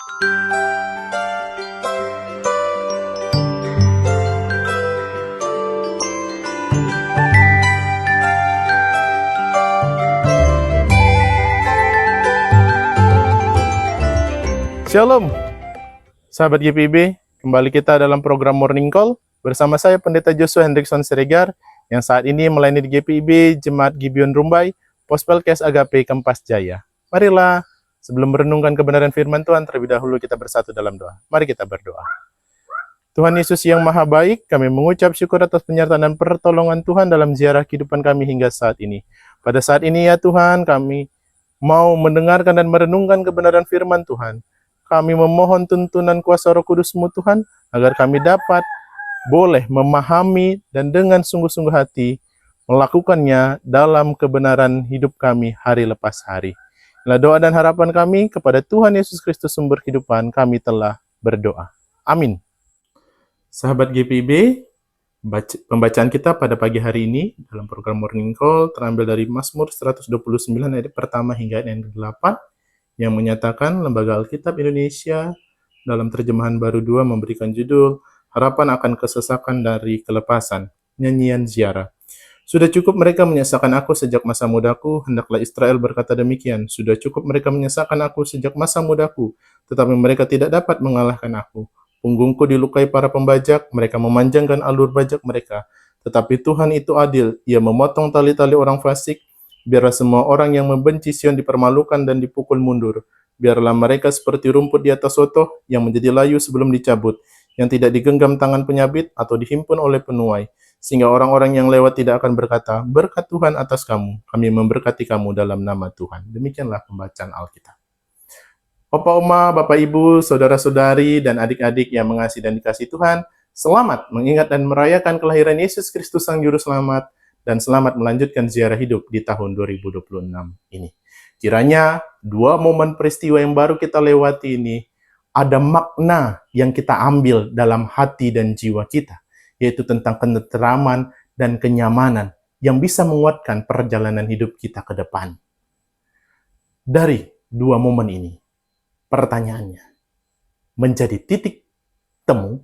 Shalom, sahabat GPIB. Kembali kita dalam program Morning Call bersama saya Pendeta Joshua Hendrikson Siregar yang saat ini melayani di GPIB Jemaat Gibeon Rumbai, Pospelkes Agape Kempas Jaya. Marilah sebelum merenungkan kebenaran firman Tuhan, terlebih dahulu kita bersatu dalam doa. Mari kita berdoa. Tuhan Yesus yang Maha Baik, kami mengucap syukur atas penyertaan dan pertolongan Tuhan dalam ziarah kehidupan kami hingga saat ini. Pada saat ini ya Tuhan, kami mau mendengarkan dan merenungkan kebenaran firman Tuhan. Kami memohon tuntunan kuasa Roh Kudus-Mu Tuhan, agar kami dapat boleh memahami dan dengan sungguh-sungguh hati melakukannya dalam kebenaran hidup kami hari lepas hari. Inilah doa dan harapan kami kepada Tuhan Yesus Kristus sumber kehidupan, kami telah berdoa. Amin. Sahabat GPIB, pembacaan kita pada pagi hari ini dalam program Morning Call terambil dari Mazmur 129 ayat pertama hingga ayat yang ke-8, yang menyatakan Lembaga Alkitab Indonesia dalam terjemahan baru 2 memberikan judul Harapan akan Kesesakan dari Kelepasan, Nyanyian Ziarah. Sudah cukup mereka menyesakan aku sejak masa mudaku, hendaklah Israel berkata demikian. Sudah cukup mereka menyesakan aku sejak masa mudaku, tetapi mereka tidak dapat mengalahkan aku. Punggungku dilukai para pembajak, mereka memanjangkan alur bajak mereka. Tetapi Tuhan itu adil, Ia memotong tali-tali orang fasik. Biarlah semua orang yang membenci Sion dipermalukan dan dipukul mundur. Biarlah mereka seperti rumput di atas sotoh yang menjadi layu sebelum dicabut, yang tidak digenggam tangan penyabit atau dihimpun oleh penuai, sehingga orang-orang yang lewat tidak akan berkata, berkat Tuhan atas kamu, kami memberkati kamu dalam nama Tuhan. Demikianlah pembacaan Alkitab. Opa, Oma, Bapak, Ibu, Saudara-saudari, dan adik-adik yang mengasihi dan dikasihi Tuhan, selamat mengingat dan merayakan kelahiran Yesus Kristus Sang Juru Selamat, dan selamat melanjutkan ziarah hidup di tahun 2026 ini. Kiranya dua momen peristiwa yang baru kita lewati ini ada makna yang kita ambil dalam hati dan jiwa kita, yaitu tentang ketenteraman dan kenyamanan yang bisa menguatkan perjalanan hidup kita ke depan. Dari dua momen ini, pertanyaannya menjadi titik temu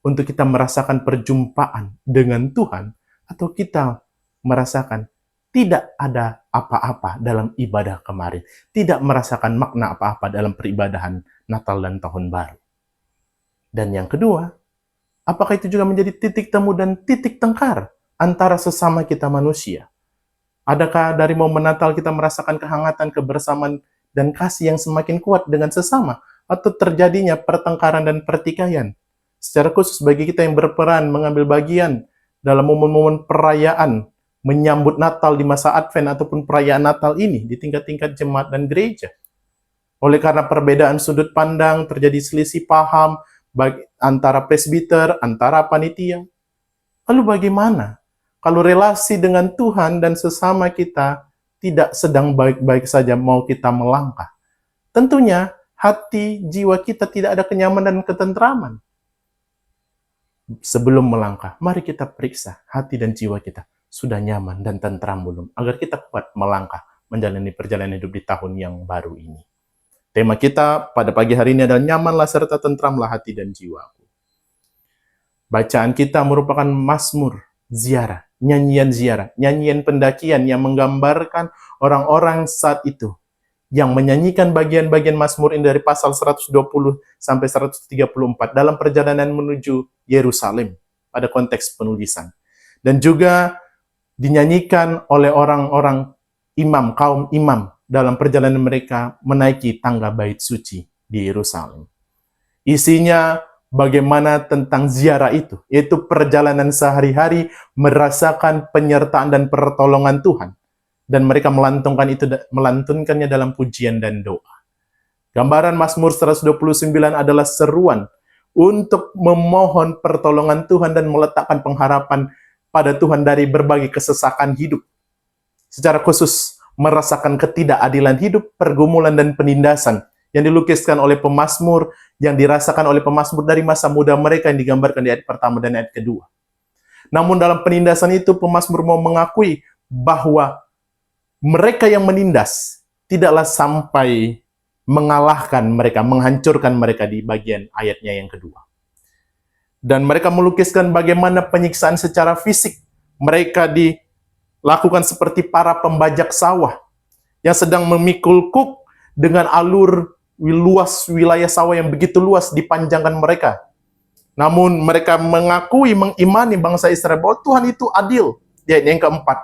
untuk kita merasakan perjumpaan dengan Tuhan, atau kita merasakan tidak ada apa-apa dalam ibadah kemarin, tidak merasakan makna apa-apa dalam peribadahan Natal dan Tahun Baru. Dan yang kedua, apakah itu juga menjadi titik temu dan titik tengkar antara sesama kita manusia? Adakah dari momen Natal kita merasakan kehangatan, kebersamaan, dan kasih yang semakin kuat dengan sesama? Atau terjadinya pertengkaran dan pertikaian? Secara khusus bagi kita yang berperan mengambil bagian dalam momen-momen perayaan menyambut Natal di masa Advent ataupun perayaan Natal ini di tingkat-tingkat jemaat dan gereja. Oleh karena perbedaan sudut pandang, terjadi selisih paham antara presbiter, antara panitia. Lalu bagaimana kalau relasi dengan Tuhan dan sesama kita tidak sedang baik-baik saja, mau kita melangkah? Tentunya hati, jiwa kita tidak ada kenyamanan dan ketentraman. Sebelum melangkah, mari kita periksa hati dan jiwa kita sudah nyaman dan tentram belum, agar kita kuat melangkah menjalani perjalanan hidup di tahun yang baru ini. Tema kita pada pagi hari ini adalah nyamanlah serta tentramlah hati dan jiwaku. Bacaan kita merupakan Mazmur ziarah, nyanyian pendakian yang menggambarkan orang-orang saat itu yang menyanyikan bagian-bagian Mazmur ini dari pasal 120 sampai 134 dalam perjalanan menuju Yerusalem pada konteks penulisan. Dan juga dinyanyikan oleh orang-orang imam, kaum imam dalam perjalanan mereka menaiki tangga bait suci di Yerusalem. Isinya bagaimana tentang ziarah itu, yaitu perjalanan sehari-hari merasakan penyertaan dan pertolongan Tuhan. Dan mereka melantunkannya dalam pujian dan doa. Gambaran Mazmur 129 adalah seruan untuk memohon pertolongan Tuhan dan meletakkan pengharapan pada Tuhan dari berbagai kesesakan hidup. Secara khusus, merasakan ketidakadilan hidup, pergumulan dan penindasan yang dilukiskan oleh pemazmur, yang dirasakan oleh pemazmur dari masa muda mereka yang digambarkan di ayat pertama dan ayat kedua. Namun dalam penindasan itu, pemazmur mau mengakui bahwa mereka yang menindas tidaklah sampai mengalahkan mereka, menghancurkan mereka di bagian ayatnya yang kedua. Dan mereka melukiskan bagaimana penyiksaan secara fisik mereka dilakukan seperti para pembajak sawah yang sedang memikul kuk dengan alur luas wilayah sawah yang begitu luas dipanjangkan mereka. Namun mereka mengakui, mengimani bangsa Israel bahwa Tuhan itu adil. Di ayat yang keempat,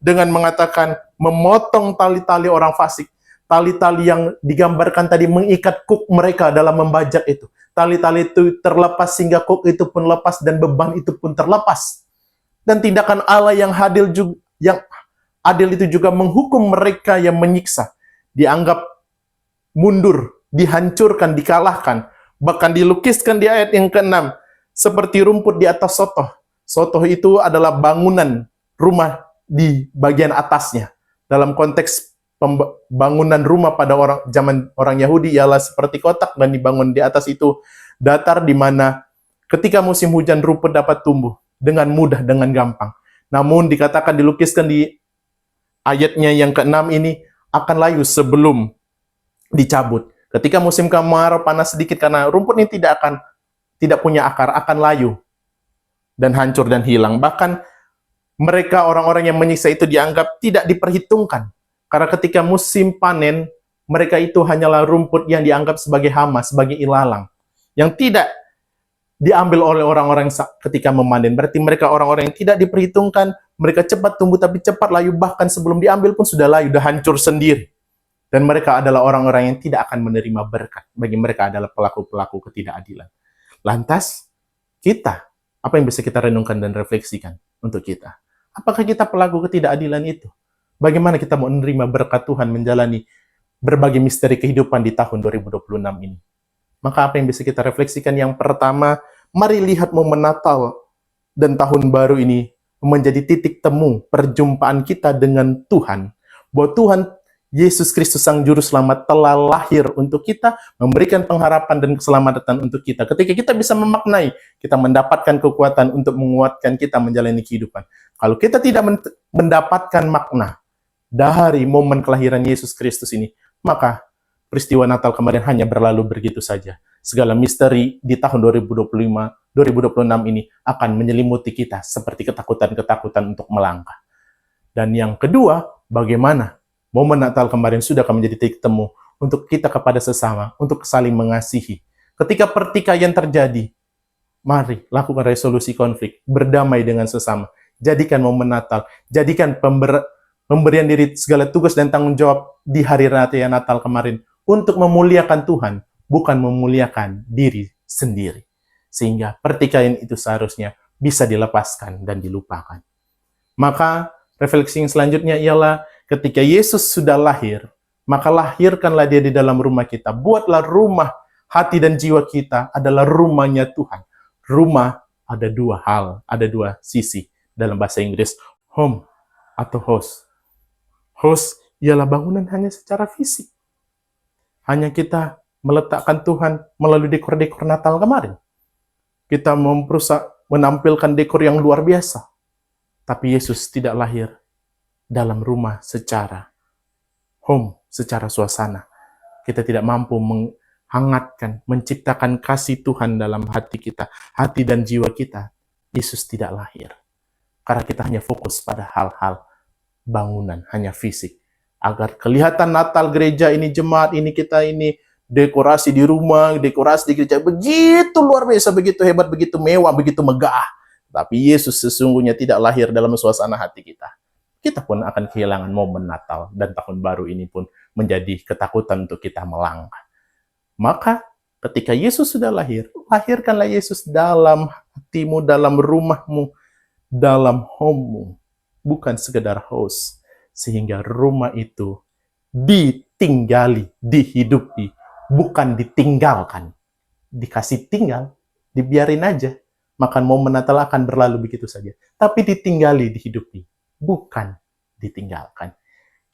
dengan mengatakan memotong tali-tali orang fasik. Tali-tali yang digambarkan tadi mengikat kuk mereka dalam membajak itu. Tali-tali itu terlepas sehingga kuk itu pun lepas dan beban itu pun terlepas. Dan tindakan Allah yang adil itu juga menghukum mereka yang menyiksa. Dianggap mundur, dihancurkan, dikalahkan. Bahkan dilukiskan di ayat yang ke-6, seperti rumput di atas sotoh. Sotoh itu adalah bangunan rumah di bagian atasnya. Dalam konteks bangunan rumah pada zaman orang Yahudi ialah seperti kotak dan dibangun di atas itu datar, di mana ketika musim hujan rumput dapat tumbuh dengan mudah, dengan gampang. Namun dikatakan, dilukiskan di ayatnya yang ke-6 ini, akan layu sebelum dicabut. Ketika musim kemarau panas sedikit, karena rumput ini tidak punya akar, akan layu dan hancur dan hilang. Bahkan mereka, orang-orang yang menyiksa itu, dianggap tidak diperhitungkan. Karena ketika musim panen, mereka itu hanyalah rumput yang dianggap sebagai hama, sebagai ilalang, yang tidak diambil oleh orang-orang ketika memanen. Berarti mereka orang-orang yang tidak diperhitungkan, mereka cepat tumbuh tapi cepat layu, bahkan sebelum diambil pun sudah layu, sudah hancur sendiri. Dan mereka adalah orang-orang yang tidak akan menerima berkat. Bagi mereka adalah pelaku-pelaku ketidakadilan. Lantas, kita, apa yang bisa kita renungkan dan refleksikan untuk kita? Apakah kita pelaku ketidakadilan itu? Bagaimana kita mau menerima berkat Tuhan menjalani berbagai misteri kehidupan di tahun 2026 ini? Maka apa yang bisa kita refleksikan? Yang pertama, mari lihat momen Natal dan Tahun Baru ini menjadi titik temu perjumpaan kita dengan Tuhan. Bahwa Tuhan Yesus Kristus Sang Juru Selamat telah lahir untuk kita, memberikan pengharapan dan keselamatan untuk kita. Ketika kita bisa memaknai, kita mendapatkan kekuatan untuk menguatkan kita menjalani kehidupan. Kalau kita tidak mendapatkan makna dari momen kelahiran Yesus Kristus ini, maka peristiwa Natal kemarin hanya berlalu begitu saja. Segala misteri di tahun 2026 ini akan menyelimuti kita seperti ketakutan-ketakutan untuk melangkah. Dan yang kedua, bagaimana momen Natal kemarin sudah akan menjadi titik temu untuk kita kepada sesama, untuk saling mengasihi. Ketika pertikaian terjadi, mari lakukan resolusi konflik, berdamai dengan sesama. Jadikan momen Natal, jadikan pemberian diri segala tugas dan tanggung jawab di hari raya Natal kemarin untuk memuliakan Tuhan, bukan memuliakan diri sendiri. Sehingga pertikaian itu seharusnya bisa dilepaskan dan dilupakan. Maka refleksi yang selanjutnya ialah ketika Yesus sudah lahir, maka lahirkanlah dia di dalam rumah kita. Buatlah rumah, hati dan jiwa kita adalah rumahnya Tuhan. Rumah ada dua hal, ada dua sisi. Dalam bahasa Inggris, home atau house. House ialah bangunan hanya secara fisik. Hanya kita meletakkan Tuhan melalui dekor-dekor Natal kemarin. Kita menampilkan dekor yang luar biasa. Tapi Yesus tidak lahir dalam rumah secara home, secara suasana. Kita tidak mampu menghangatkan, menciptakan kasih Tuhan dalam hati kita, hati dan jiwa kita. Yesus tidak lahir. Karena kita hanya fokus pada hal-hal bangunan, hanya fisik. Agar kelihatan Natal gereja ini, jemaat ini, kita ini, dekorasi di rumah, dekorasi di gereja, begitu luar biasa, begitu hebat, begitu mewah, begitu megah. Tapi Yesus sesungguhnya tidak lahir dalam suasana hati kita. Kita pun akan kehilangan momen Natal dan Tahun Baru ini pun menjadi ketakutan untuk kita melangkah. Maka ketika Yesus sudah lahir, lahirkanlah Yesus dalam hatimu, dalam rumahmu, dalam home-mu. Bukan sekedar host. Sehingga rumah itu ditinggali, dihidupi, bukan ditinggalkan. Dikasih tinggal, dibiarin aja. Maka momen Natal akan berlalu begitu saja. Tapi ditinggali, dihidupi, bukan ditinggalkan.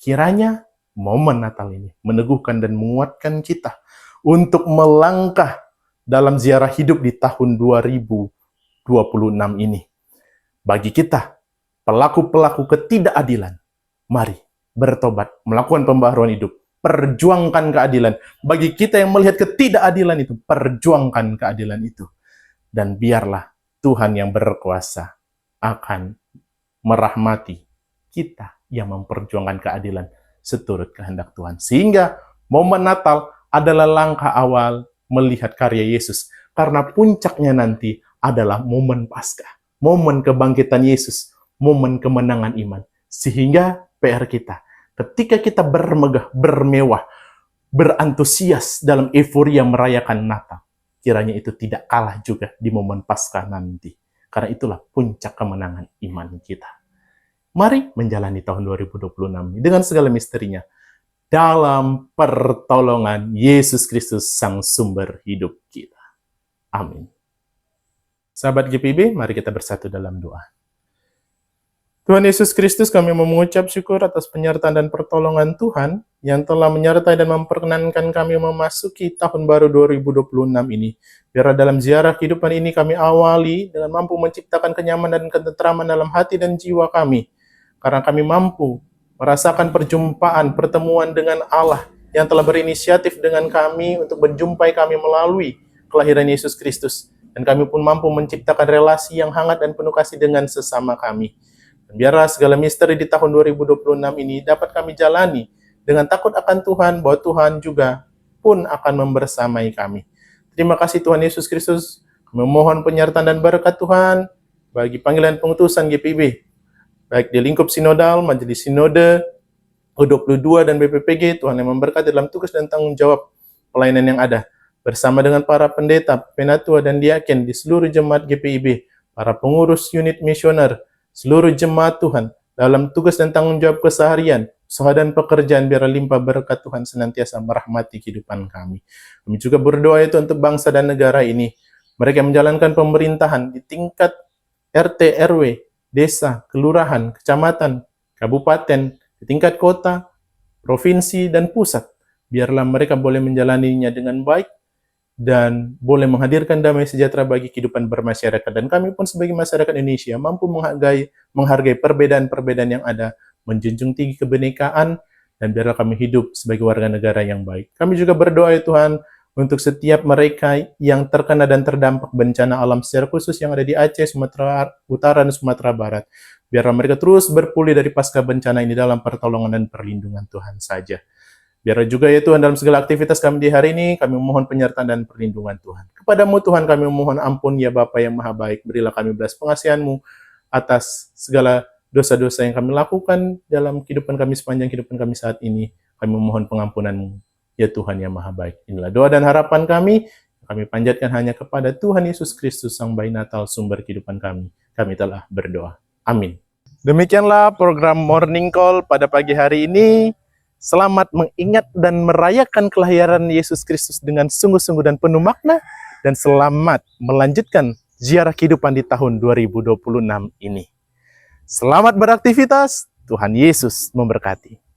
Kiranya momen Natal ini meneguhkan dan menguatkan kita untuk melangkah dalam ziarah hidup di tahun 2026 ini. Bagi kita, pelaku-pelaku ketidakadilan, mari bertobat, melakukan pembaharuan hidup, perjuangkan keadilan. Bagi kita yang melihat ketidakadilan itu, perjuangkan keadilan itu. Dan biarlah Tuhan yang berkuasa akan merahmati kita yang memperjuangkan keadilan seturut kehendak Tuhan. Sehingga momen Natal adalah langkah awal melihat karya Yesus. Karena puncaknya nanti adalah momen Paskah, momen kebangkitan Yesus, momen kemenangan iman. Sehingga PR kita, ketika kita bermegah, bermewah, berantusias dalam euforia merayakan Natal, kiranya itu tidak kalah juga di momen Paskah nanti. Karena itulah puncak kemenangan iman kita. Mari menjalani tahun 2026 dengan segala misterinya dalam pertolongan Yesus Kristus, Sang Sumber hidup kita. Amin. Sahabat GPIB, mari kita bersatu dalam doa. Tuhan Yesus Kristus, kami mengucap syukur atas penyertaan dan pertolongan Tuhan yang telah menyertai dan memperkenankan kami memasuki tahun baru 2026 ini. Biar dalam ziarah kehidupan ini kami awali dengan mampu menciptakan kenyamanan dan ketentraman dalam hati dan jiwa kami. Karena kami mampu merasakan perjumpaan, pertemuan dengan Allah yang telah berinisiatif dengan kami untuk menjumpai kami melalui kelahiran Yesus Kristus. Dan kami pun mampu menciptakan relasi yang hangat dan penuh kasih dengan sesama kami. Dan biarlah segala misteri di tahun 2026 ini dapat kami jalani dengan takut akan Tuhan, bahwa Tuhan juga pun akan membersamai kami. Terima kasih Tuhan Yesus Kristus. Kami memohon penyertaan dan berkat Tuhan bagi panggilan pengutusan GPIB, baik di lingkup sinodal, majelis sinode, U22 dan BPPG. Tuhan yang memberkati dalam tugas dan tanggung jawab pelayanan yang ada, bersama dengan para pendeta, penatua dan diaken di seluruh jemaat GPIB, para pengurus unit misioner, seluruh jemaat Tuhan, dalam tugas dan tanggung jawab keseharian, usaha dan pekerjaan, biar limpah berkat Tuhan senantiasa merahmati kehidupan kami. Kami juga berdoa itu untuk bangsa dan negara ini. Mereka menjalankan pemerintahan di tingkat RT, RW, desa, kelurahan, kecamatan, kabupaten, di tingkat kota, provinsi, dan pusat. Biarlah mereka boleh menjalaninya dengan baik dan boleh menghadirkan damai sejahtera bagi kehidupan bermasyarakat. Dan kami pun sebagai masyarakat Indonesia mampu menghargai perbedaan-perbedaan yang ada, menjunjung tinggi kebinekaan, dan biarlah kami hidup sebagai warga negara yang baik. Kami juga berdoa ya Tuhan untuk setiap mereka yang terkena dan terdampak bencana alam secara khusus yang ada di Aceh, Sumatera Utara, dan Sumatera Barat. Biarlah mereka terus berpulih dari pasca bencana ini dalam pertolongan dan perlindungan Tuhan saja. Biarlah juga ya Tuhan dalam segala aktivitas kami di hari ini, kami memohon penyertaan dan perlindungan Tuhan. Kepadamu Tuhan kami memohon ampun ya Bapa yang Maha Baik, berilah kami belas pengasihan-Mu atas segala dosa-dosa yang kami lakukan dalam kehidupan kami sepanjang kehidupan kami saat ini. Kami memohon pengampunan-Mu ya Tuhan yang Maha Baik. Inilah doa dan harapan kami panjatkan hanya kepada Tuhan Yesus Kristus, Sang Bayi Natal, sumber kehidupan kami. Kami telah berdoa. Amin. Demikianlah program Morning Call pada pagi hari ini. Selamat mengingat dan merayakan kelahiran Yesus Kristus dengan sungguh-sungguh dan penuh makna. Dan selamat melanjutkan ziarah kehidupan di tahun 2026 ini. Selamat beraktivitas, Tuhan Yesus memberkati.